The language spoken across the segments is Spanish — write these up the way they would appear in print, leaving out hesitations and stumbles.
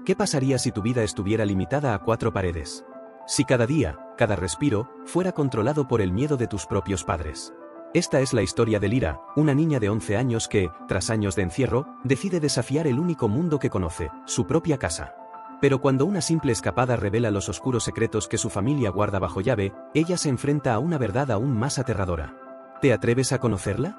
¿Qué pasaría si tu vida estuviera limitada a 4 paredes? Si cada día, cada respiro, fuera controlado por el miedo de tus propios padres. Esta es la historia de Lyra, una niña de 11 años que, tras años de encierro, decide desafiar el único mundo que conoce, su propia casa. Pero cuando una simple escapada revela los oscuros secretos que su familia guarda bajo llave, ella se enfrenta a una verdad aún más aterradora. ¿Te atreves a conocerla?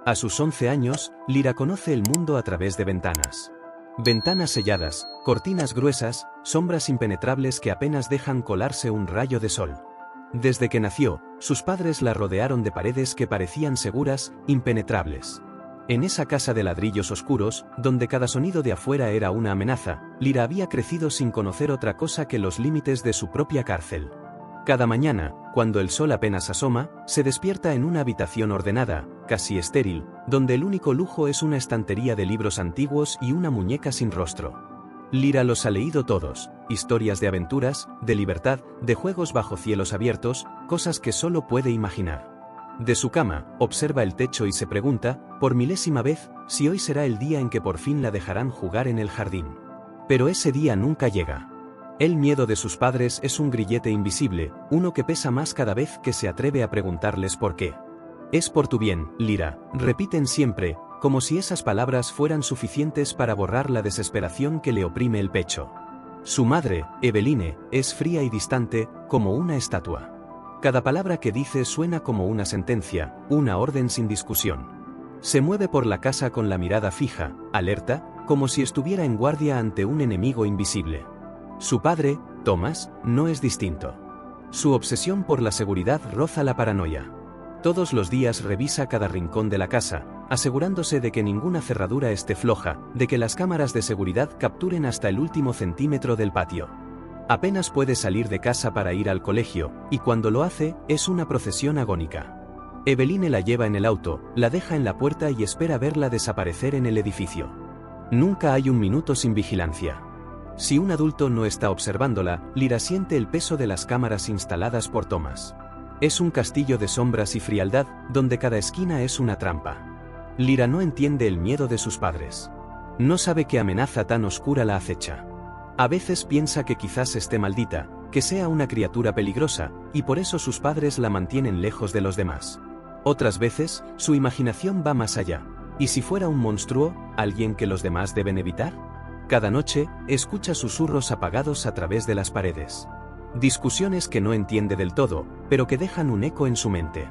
A sus 11 años, Lyra conoce el mundo a través de ventanas. Ventanas selladas, cortinas gruesas, sombras impenetrables que apenas dejan colarse un rayo de sol. Desde que nació, sus padres la rodearon de paredes que parecían seguras, impenetrables. En esa casa de ladrillos oscuros, donde cada sonido de afuera era una amenaza, Lyra había crecido sin conocer otra cosa que los límites de su propia cárcel. Cada mañana, cuando el sol apenas asoma, se despierta en una habitación ordenada, casi estéril, donde el único lujo es una estantería de libros antiguos y una muñeca sin rostro. Lyra los ha leído todos, historias de aventuras, de libertad, de juegos bajo cielos abiertos, cosas que solo puede imaginar. De su cama, observa el techo y se pregunta, por milésima vez, si hoy será el día en que por fin la dejarán jugar en el jardín. Pero ese día nunca llega. El miedo de sus padres es un grillete invisible, uno que pesa más cada vez que se atreve a preguntarles por qué. Es por tu bien, Lyra, repiten siempre, como si esas palabras fueran suficientes para borrar la desesperación que le oprime el pecho. Su madre, Eveline, es fría y distante, como una estatua. Cada palabra que dice suena como una sentencia, una orden sin discusión. Se mueve por la casa con la mirada fija, alerta, como si estuviera en guardia ante un enemigo invisible. Su padre, Thomas, no es distinto. Su obsesión por la seguridad roza la paranoia. Todos los días revisa cada rincón de la casa, asegurándose de que ninguna cerradura esté floja, de que las cámaras de seguridad capturen hasta el último centímetro del patio. Apenas puede salir de casa para ir al colegio, y cuando lo hace, es una procesión agónica. Eveline la lleva en el auto, la deja en la puerta y espera verla desaparecer en el edificio. Nunca hay un minuto sin vigilancia. Si un adulto no está observándola, Lyra siente el peso de las cámaras instaladas por Thomas. Es un castillo de sombras y frialdad, donde cada esquina es una trampa. Lyra no entiende el miedo de sus padres. No sabe qué amenaza tan oscura la acecha. A veces piensa que quizás esté maldita, que sea una criatura peligrosa, y por eso sus padres la mantienen lejos de los demás. Otras veces, su imaginación va más allá. ¿Y si fuera un monstruo, alguien que los demás deben evitar? Cada noche, escucha susurros apagados a través de las paredes. Discusiones que no entiende del todo, pero que dejan un eco en su mente.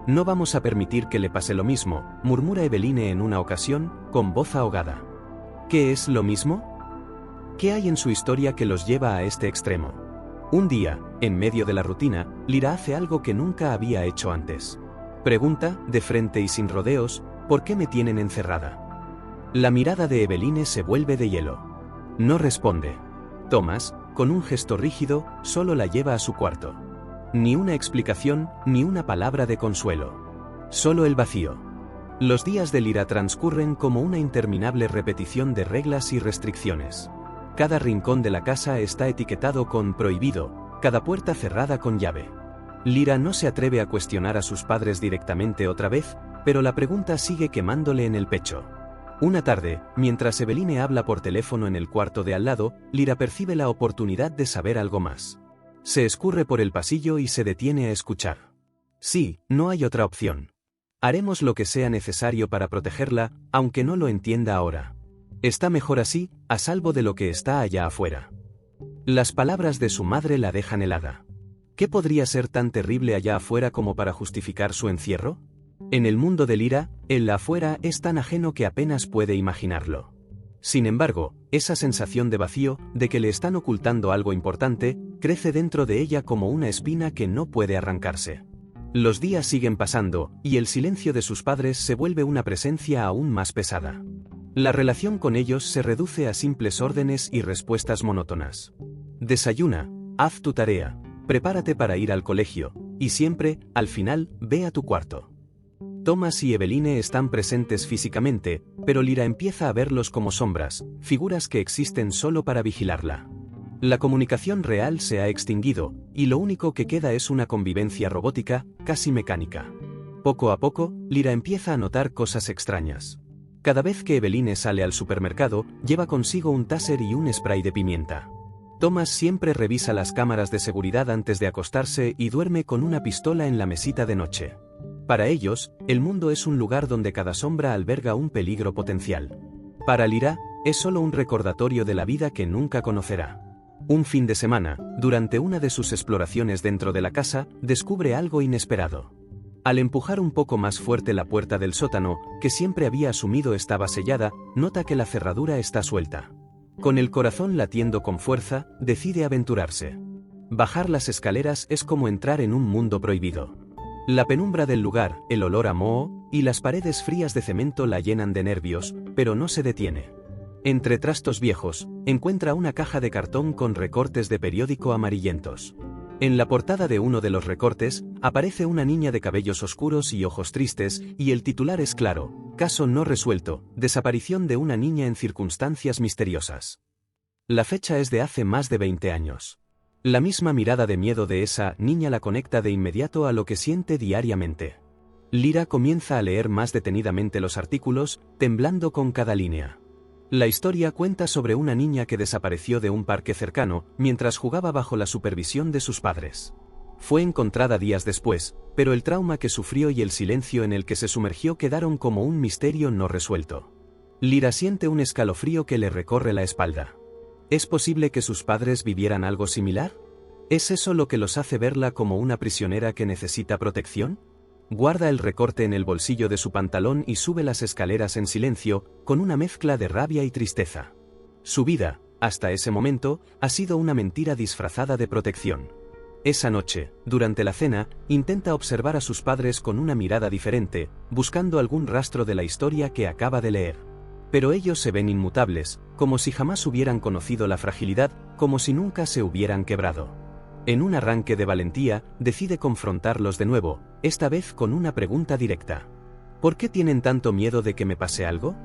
No vamos a permitir que le pase lo mismo, murmura Eveline en una ocasión, con voz ahogada. ¿Qué es lo mismo? ¿Qué hay en su historia que los lleva a este extremo? Un día, en medio de la rutina, Lyra hace algo que nunca había hecho antes. Pregunta, de frente y sin rodeos, ¿por qué me tienen encerrada? La mirada de Eveline se vuelve de hielo. No responde. Thomas, con un gesto rígido, solo la lleva a su cuarto. Ni una explicación, ni una palabra de consuelo. Solo el vacío. Los días de Lyra transcurren como una interminable repetición de reglas y restricciones. Cada rincón de la casa está etiquetado con prohibido, cada puerta cerrada con llave. Lyra no se atreve a cuestionar a sus padres directamente otra vez, pero la pregunta sigue quemándole en el pecho. Una tarde, mientras Eveline habla por teléfono en el cuarto de al lado, Lyra percibe la oportunidad de saber algo más. Se escurre por el pasillo y se detiene a escuchar. Sí, no hay otra opción. Haremos lo que sea necesario para protegerla, aunque no lo entienda ahora. Está mejor así, a salvo de lo que está allá afuera. Las palabras de su madre la dejan helada. ¿Qué podría ser tan terrible allá afuera como para justificar su encierro? En el mundo de Lyra, el afuera es tan ajeno que apenas puede imaginarlo. Sin embargo, esa sensación de vacío, de que le están ocultando algo importante, crece dentro de ella como una espina que no puede arrancarse. Los días siguen pasando, y el silencio de sus padres se vuelve una presencia aún más pesada. La relación con ellos se reduce a simples órdenes y respuestas monótonas. Desayuna, haz tu tarea, prepárate para ir al colegio, y siempre, al final, ve a tu cuarto. Thomas y Eveline están presentes físicamente, pero Lyra empieza a verlos como sombras, figuras que existen solo para vigilarla. La comunicación real se ha extinguido, y lo único que queda es una convivencia robótica, casi mecánica. Poco a poco, Lyra empieza a notar cosas extrañas. Cada vez que Eveline sale al supermercado, lleva consigo un taser y un spray de pimienta. Thomas siempre revisa las cámaras de seguridad antes de acostarse y duerme con una pistola en la mesita de noche. Para ellos, el mundo es un lugar donde cada sombra alberga un peligro potencial. Para Lyra, es solo un recordatorio de la vida que nunca conocerá. Un fin de semana, durante una de sus exploraciones dentro de la casa, descubre algo inesperado. Al empujar un poco más fuerte la puerta del sótano, que siempre había asumido estaba sellada, nota que la cerradura está suelta. Con el corazón latiendo con fuerza, decide aventurarse. Bajar las escaleras es como entrar en un mundo prohibido. La penumbra del lugar, el olor a moho, y las paredes frías de cemento la llenan de nervios, pero no se detiene. Entre trastos viejos, encuentra una caja de cartón con recortes de periódico amarillentos. En la portada de uno de los recortes, aparece una niña de cabellos oscuros y ojos tristes, y el titular es claro: caso no resuelto, desaparición de una niña en circunstancias misteriosas. La fecha es de hace más de 20 años. La misma mirada de miedo de esa niña la conecta de inmediato a lo que siente diariamente. Lyra comienza a leer más detenidamente los artículos, temblando con cada línea. La historia cuenta sobre una niña que desapareció de un parque cercano, mientras jugaba bajo la supervisión de sus padres. Fue encontrada días después, pero el trauma que sufrió y el silencio en el que se sumergió quedaron como un misterio no resuelto. Lyra siente un escalofrío que le recorre la espalda. ¿Es posible que sus padres vivieran algo similar? ¿Es eso lo que los hace verla como una prisionera que necesita protección? Guarda el recorte en el bolsillo de su pantalón y sube las escaleras en silencio, con una mezcla de rabia y tristeza. Su vida, hasta ese momento, ha sido una mentira disfrazada de protección. Esa noche, durante la cena, intenta observar a sus padres con una mirada diferente, buscando algún rastro de la historia que acaba de leer. Pero ellos se ven inmutables, como si jamás hubieran conocido la fragilidad, como si nunca se hubieran quebrado. En un arranque de valentía, decide confrontarlos de nuevo, esta vez con una pregunta directa. ¿Por qué tienen tanto miedo de que me pase algo?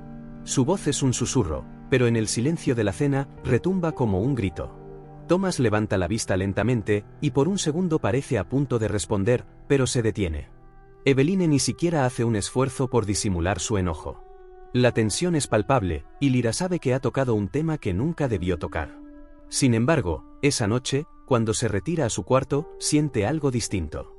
Su voz es un susurro, pero en el silencio de la cena, retumba como un grito. Thomas levanta la vista lentamente, y por un segundo parece a punto de responder, pero se detiene. Eveline ni siquiera hace un esfuerzo por disimular su enojo. La tensión es palpable, y Lyra sabe que ha tocado un tema que nunca debió tocar. Sin embargo, esa noche, cuando se retira a su cuarto, siente algo distinto.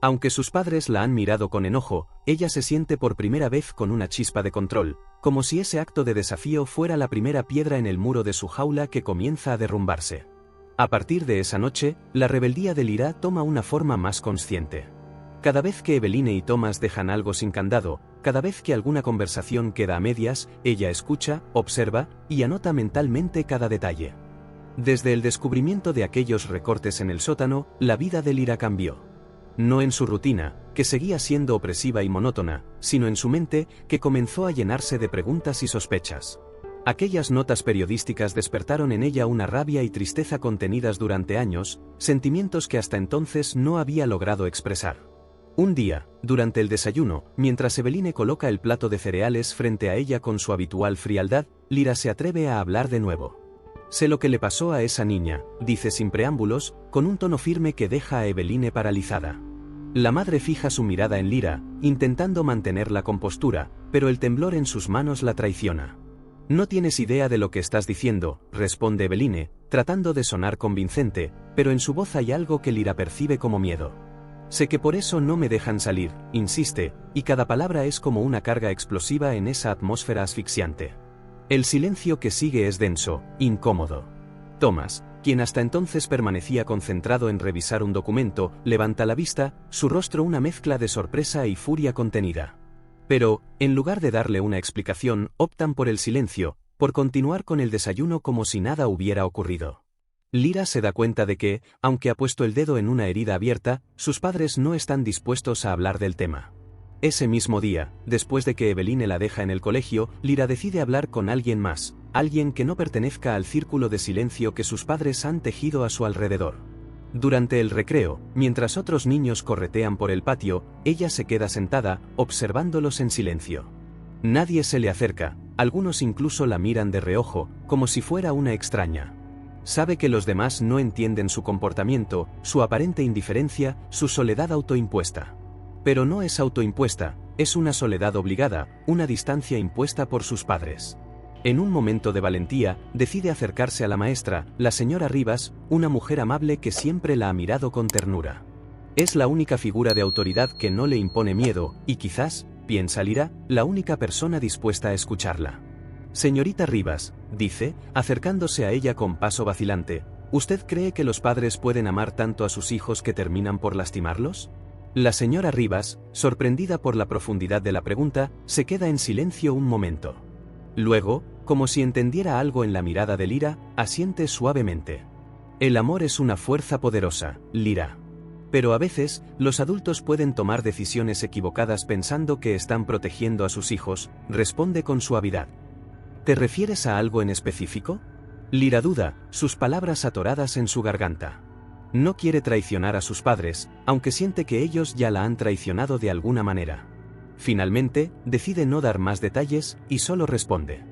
Aunque sus padres la han mirado con enojo, ella se siente por primera vez con una chispa de control, como si ese acto de desafío fuera la primera piedra en el muro de su jaula que comienza a derrumbarse. A partir de esa noche, la rebeldía de Lyra toma una forma más consciente. Cada vez que Eveline y Thomas dejan algo sin candado, cada vez que alguna conversación queda a medias, ella escucha, observa y anota mentalmente cada detalle. Desde el descubrimiento de aquellos recortes en el sótano, la vida de Lyra cambió. No en su rutina, que seguía siendo opresiva y monótona, sino en su mente, que comenzó a llenarse de preguntas y sospechas. Aquellas notas periodísticas despertaron en ella una rabia y tristeza contenidas durante años, sentimientos que hasta entonces no había logrado expresar. Un día, durante el desayuno, mientras Eveline coloca el plato de cereales frente a ella con su habitual frialdad, Lyra se atreve a hablar de nuevo. Sé lo que le pasó a esa niña, dice sin preámbulos, con un tono firme que deja a Eveline paralizada. La madre fija su mirada en Lyra, intentando mantener la compostura, pero el temblor en sus manos la traiciona. No tienes idea de lo que estás diciendo, responde Eveline, tratando de sonar convincente, pero en su voz hay algo que Lyra percibe como miedo. Sé que por eso no me dejan salir, insiste, y cada palabra es como una carga explosiva en esa atmósfera asfixiante. El silencio que sigue es denso, incómodo. Thomas, quien hasta entonces permanecía concentrado en revisar un documento, levanta la vista, su rostro una mezcla de sorpresa y furia contenida. Pero, en lugar de darle una explicación, optan por el silencio, por continuar con el desayuno como si nada hubiera ocurrido. Lyra se da cuenta de que, aunque ha puesto el dedo en una herida abierta, sus padres no están dispuestos a hablar del tema. Ese mismo día, después de que Eveline la deja en el colegio, Lyra decide hablar con alguien más, alguien que no pertenezca al círculo de silencio que sus padres han tejido a su alrededor. Durante el recreo, mientras otros niños corretean por el patio, ella se queda sentada, observándolos en silencio. Nadie se le acerca, algunos incluso la miran de reojo, como si fuera una extraña. Sabe que los demás no entienden su comportamiento, su aparente indiferencia, su soledad autoimpuesta. Pero no es autoimpuesta, Es una soledad obligada, una distancia impuesta por sus padres. En un momento de valentía, decide acercarse a la maestra, la señora Rivas, una mujer amable que siempre la ha mirado con ternura. Es la única figura de autoridad que no le impone miedo, y quizás, piensa Lira, la única persona dispuesta a escucharla. Señorita Rivas, dice, acercándose a ella con paso vacilante, ¿usted cree que los padres pueden amar tanto a sus hijos que terminan por lastimarlos? La señora Rivas, sorprendida por la profundidad de la pregunta, se queda en silencio un momento. Luego, como si entendiera algo en la mirada de Lira, asiente suavemente. El amor es una fuerza poderosa, Lira. Pero a veces, los adultos pueden tomar decisiones equivocadas pensando que están protegiendo a sus hijos, responde con suavidad. ¿Te refieres a algo en específico? Lira duda, sus palabras atoradas en su garganta. No quiere traicionar a sus padres, aunque siente que ellos ya la han traicionado de alguna manera. Finalmente, decide no dar más detalles, y solo responde.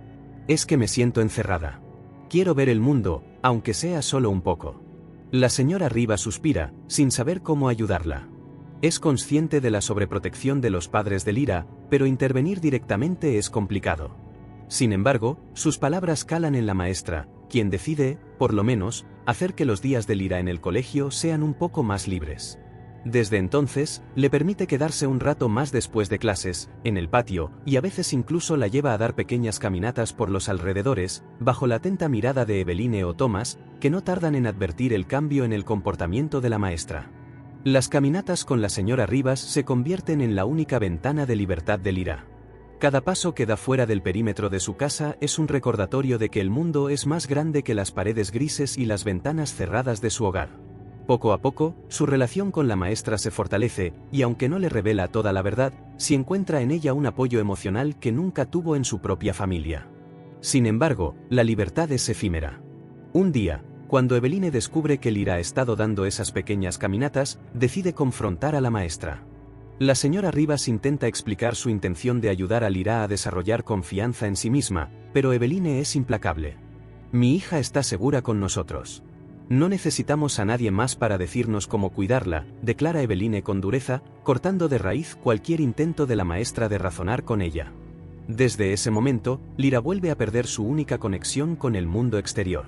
Es que me siento encerrada. Quiero ver el mundo, aunque sea solo un poco. La señora Rivas suspira, sin saber cómo ayudarla. Es consciente de la sobreprotección de los padres de Lira, pero intervenir directamente es complicado. Sin embargo, sus palabras calan en la maestra, quien decide, por lo menos, hacer que los días de Lira en el colegio sean un poco más libres. Desde entonces, le permite quedarse un rato más después de clases, en el patio, y a veces incluso la lleva a dar pequeñas caminatas por los alrededores, bajo la atenta mirada de Eveline o Thomas, que no tardan en advertir el cambio en el comportamiento de la maestra. Las caminatas con la señora Rivas se convierten en la única ventana de libertad de Lira. Cada paso que da fuera del perímetro de su casa es un recordatorio de que el mundo es más grande que las paredes grises y las ventanas cerradas de su hogar. Poco a poco, su relación con la maestra se fortalece, y aunque no le revela toda la verdad, sí encuentra en ella un apoyo emocional que nunca tuvo en su propia familia. Sin embargo, la libertad es efímera. Un día, cuando Eveline descubre que Lira ha estado dando esas pequeñas caminatas, decide confrontar a la maestra. La señora Rivas intenta explicar su intención de ayudar a Lira a desarrollar confianza en sí misma, pero Eveline es implacable. Mi hija está segura con nosotros. No necesitamos a nadie más para decirnos cómo cuidarla, declara Eveline con dureza, cortando de raíz cualquier intento de la maestra de razonar con ella. Desde ese momento, Lira vuelve a perder su única conexión con el mundo exterior.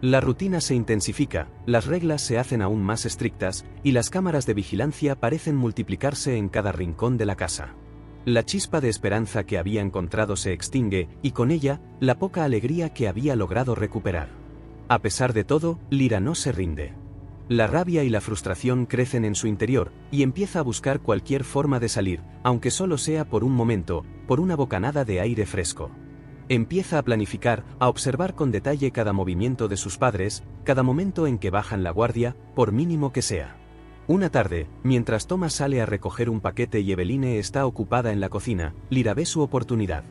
La rutina se intensifica, las reglas se hacen aún más estrictas, y las cámaras de vigilancia parecen multiplicarse en cada rincón de la casa. La chispa de esperanza que había encontrado se extingue, y con ella, la poca alegría que había logrado recuperar. A pesar de todo, Lira no se rinde. La rabia y la frustración crecen en su interior, y empieza a buscar cualquier forma de salir, aunque solo sea por un momento, por una bocanada de aire fresco. Empieza a planificar, a observar con detalle cada movimiento de sus padres, cada momento en que bajan la guardia, por mínimo que sea. Una tarde, mientras Thomas sale a recoger un paquete y Eveline está ocupada en la cocina, Lira ve su oportunidad.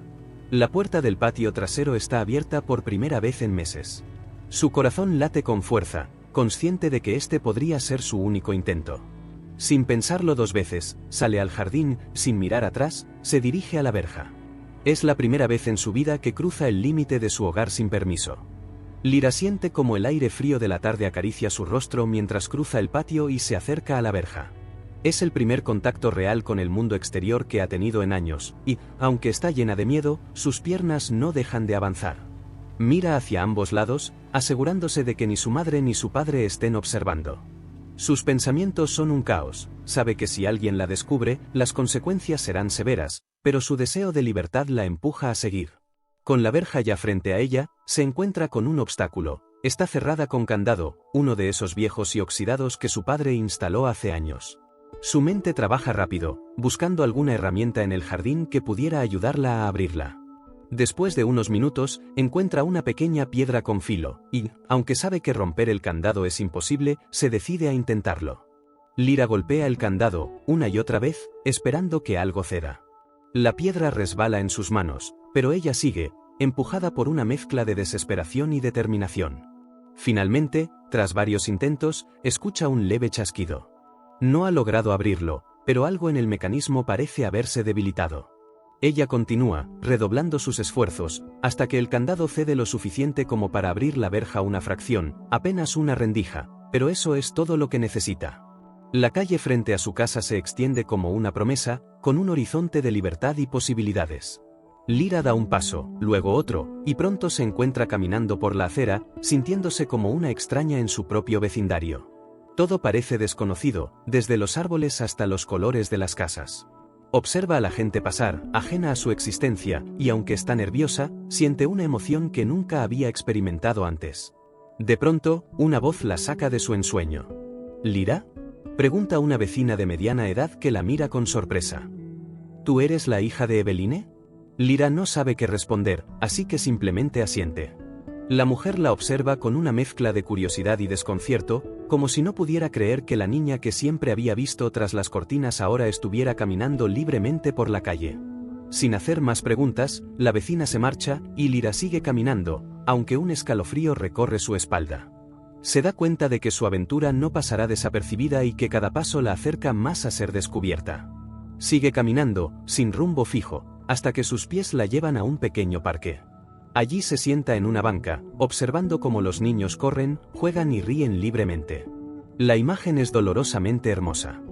La puerta del patio trasero está abierta por primera vez en meses. Su corazón late con fuerza, consciente de que este podría ser su único intento. Sin pensarlo dos veces, sale al jardín, sin mirar atrás, se dirige a la verja. Es la primera vez en su vida que cruza el límite de su hogar sin permiso. Lira siente como el aire frío de la tarde acaricia su rostro mientras cruza el patio y se acerca a la verja. Es el primer contacto real con el mundo exterior que ha tenido en años, y, aunque está llena de miedo, sus piernas no dejan de avanzar. Mira hacia ambos lados, asegurándose de que ni su madre ni su padre estén observando. Sus pensamientos son un caos, sabe que si alguien la descubre, las consecuencias serán severas, pero su deseo de libertad la empuja a seguir. Con la verja ya frente a ella, se encuentra con un obstáculo. Está cerrada con candado, uno de esos viejos y oxidados que su padre instaló hace años. Su mente trabaja rápido, buscando alguna herramienta en el jardín que pudiera ayudarla a abrirla. Después de unos minutos, encuentra una pequeña piedra con filo, y, aunque sabe que romper el candado es imposible, se decide a intentarlo. Lira golpea el candado, una y otra vez, esperando que algo ceda. La piedra resbala en sus manos, pero ella sigue, empujada por una mezcla de desesperación y determinación. Finalmente, tras varios intentos, escucha un leve chasquido. No ha logrado abrirlo, pero algo en el mecanismo parece haberse debilitado. Ella continúa, redoblando sus esfuerzos, hasta que el candado cede lo suficiente como para abrir la verja una fracción, apenas una rendija, pero eso es todo lo que necesita. La calle frente a su casa se extiende como una promesa, con un horizonte de libertad y posibilidades. Lyra da un paso, luego otro, y pronto se encuentra caminando por la acera, sintiéndose como una extraña en su propio vecindario. Todo parece desconocido, desde los árboles hasta los colores de las casas. Observa a la gente pasar, ajena a su existencia, y aunque está nerviosa, siente una emoción que nunca había experimentado antes. De pronto, una voz la saca de su ensueño. ¿Lyra? Pregunta una vecina de mediana edad que la mira con sorpresa. ¿Tú eres la hija de Eveline? Lyra no sabe qué responder, así que simplemente asiente. La mujer la observa con una mezcla de curiosidad y desconcierto, como si no pudiera creer que la niña que siempre había visto tras las cortinas ahora estuviera caminando libremente por la calle. Sin hacer más preguntas, la vecina se marcha, y Lyra sigue caminando, aunque un escalofrío recorre su espalda. Se da cuenta de que su aventura no pasará desapercibida y que cada paso la acerca más a ser descubierta. Sigue caminando, sin rumbo fijo, hasta que sus pies la llevan a un pequeño parque. Allí se sienta en una banca, observando cómo los niños corren, juegan y ríen libremente. La imagen es dolorosamente hermosa.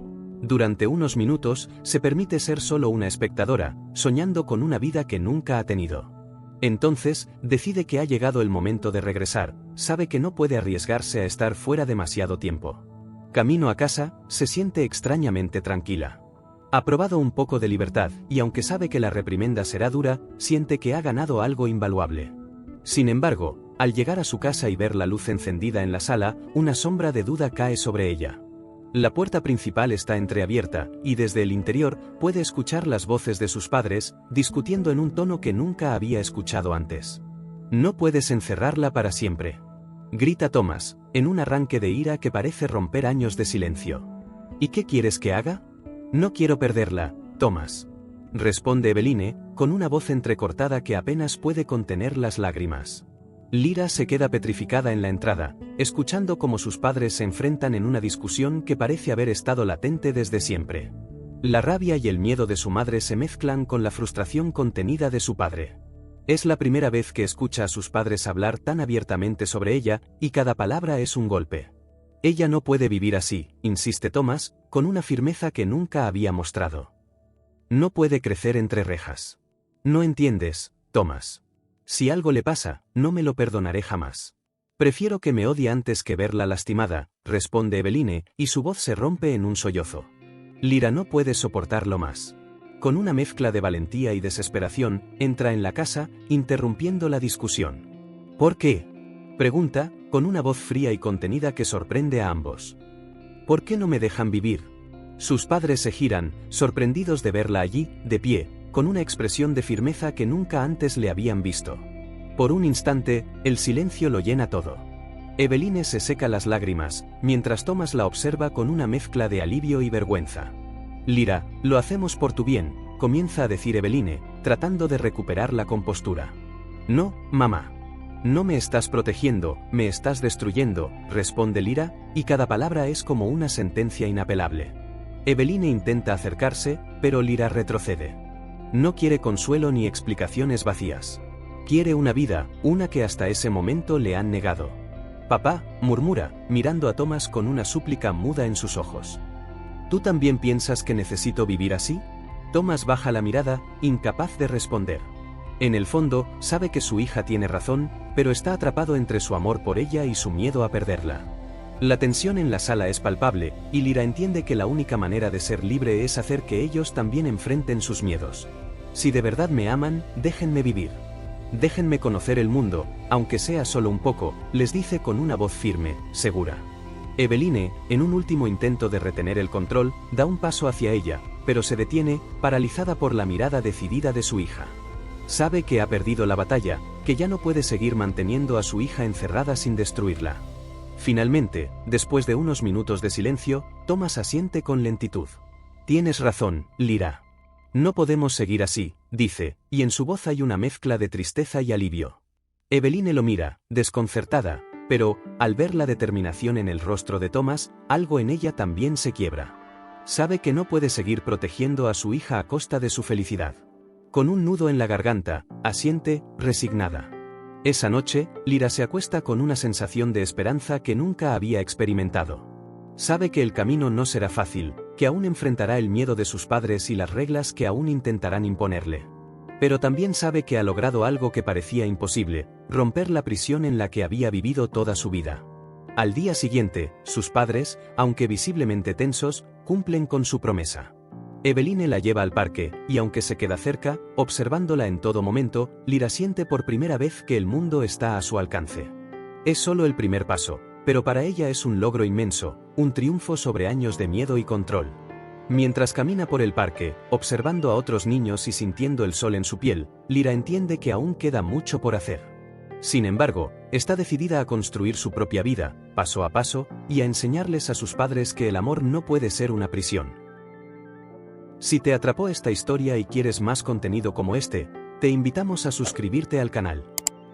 Durante unos minutos, se permite ser solo una espectadora, soñando con una vida que nunca ha tenido. Entonces, decide que ha llegado el momento de regresar, sabe que no puede arriesgarse a estar fuera demasiado tiempo. Camino a casa, se siente extrañamente tranquila. Ha probado un poco de libertad, y aunque sabe que la reprimenda será dura, siente que ha ganado algo invaluable. Sin embargo, al llegar a su casa y ver la luz encendida en la sala, una sombra de duda cae sobre ella. La puerta principal está entreabierta, y desde el interior, puede escuchar las voces de sus padres, discutiendo en un tono que nunca había escuchado antes. «No puedes encerrarla para siempre», grita Thomas, en un arranque de ira que parece romper años de silencio. «¿Y qué quieres que haga?» «No quiero perderla, Thomas», responde Eveline, con una voz entrecortada que apenas puede contener las lágrimas. Lyra se queda petrificada en la entrada, escuchando cómo sus padres se enfrentan en una discusión que parece haber estado latente desde siempre. La rabia y el miedo de su madre se mezclan con la frustración contenida de su padre. Es la primera vez que escucha a sus padres hablar tan abiertamente sobre ella, y cada palabra es un golpe. Ella no puede vivir así, insiste Thomas, con una firmeza que nunca había mostrado. No puede crecer entre rejas. No entiendes, Thomas. Si algo le pasa, no me lo perdonaré jamás. Prefiero que me odie antes que verla lastimada, responde Eveline, y su voz se rompe en un sollozo. Lyra no puede soportarlo más. Con una mezcla de valentía y desesperación, entra en la casa, interrumpiendo la discusión. ¿Por qué?, pregunta, con una voz fría y contenida que sorprende a ambos. ¿Por qué no me dejan vivir? Sus padres se giran, sorprendidos de verla allí, de pie, con una expresión de firmeza que nunca antes le habían visto. Por un instante, el silencio lo llena todo. Eveline se seca las lágrimas, mientras Thomas la observa con una mezcla de alivio y vergüenza. Lyra, lo hacemos por tu bien, comienza a decir Eveline, tratando de recuperar la compostura. No, mamá. No me estás protegiendo, me estás destruyendo, responde Lyra, y cada palabra es como una sentencia inapelable. Eveline intenta acercarse, pero Lyra retrocede. No quiere consuelo ni explicaciones vacías. Quiere una vida, una que hasta ese momento le han negado. Papá, murmura, mirando a Thomas con una súplica muda en sus ojos. ¿Tú también piensas que necesito vivir así? Thomas baja la mirada, incapaz de responder. En el fondo, sabe que su hija tiene razón, pero está atrapado entre su amor por ella y su miedo a perderla. La tensión en la sala es palpable, y Lyra entiende que la única manera de ser libre es hacer que ellos también enfrenten sus miedos. Si de verdad me aman, déjenme vivir. Déjenme conocer el mundo, aunque sea solo un poco, les dice con una voz firme, segura. Eveline, en un último intento de retener el control, da un paso hacia ella, pero se detiene, paralizada por la mirada decidida de su hija. Sabe que ha perdido la batalla, que ya no puede seguir manteniendo a su hija encerrada sin destruirla. Finalmente, después de unos minutos de silencio, Thomas asiente con lentitud. Tienes razón, Lyra. No podemos seguir así, dice, y en su voz hay una mezcla de tristeza y alivio. Eveline lo mira, desconcertada, pero, al ver la determinación en el rostro de Thomas, algo en ella también se quiebra. Sabe que no puede seguir protegiendo a su hija a costa de su felicidad. Con un nudo en la garganta, asiente, resignada. Esa noche, Lyra se acuesta con una sensación de esperanza que nunca había experimentado. Sabe que el camino no será fácil, que aún enfrentará el miedo de sus padres y las reglas que aún intentarán imponerle. Pero también sabe que ha logrado algo que parecía imposible, romper la prisión en la que había vivido toda su vida. Al día siguiente, sus padres, aunque visiblemente tensos, cumplen con su promesa. Eveline la lleva al parque, y aunque se queda cerca, observándola en todo momento, Lyra siente por primera vez que el mundo está a su alcance. Es solo el primer paso, pero para ella es un logro inmenso, un triunfo sobre años de miedo y control. Mientras camina por el parque, observando a otros niños y sintiendo el sol en su piel, Lyra entiende que aún queda mucho por hacer. Sin embargo, está decidida a construir su propia vida, paso a paso, y a enseñarles a sus padres que el amor no puede ser una prisión. Si te atrapó esta historia y quieres más contenido como este, te invitamos a suscribirte al canal.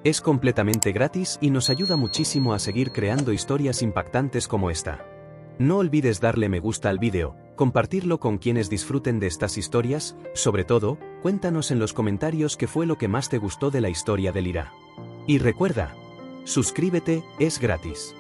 Es completamente gratis y nos ayuda muchísimo a seguir creando historias impactantes como esta. No olvides darle me gusta al vídeo, compartirlo con quienes disfruten de estas historias, sobre todo, cuéntanos en los comentarios qué fue lo que más te gustó de la historia de Lyra. Y recuerda, suscríbete, es gratis.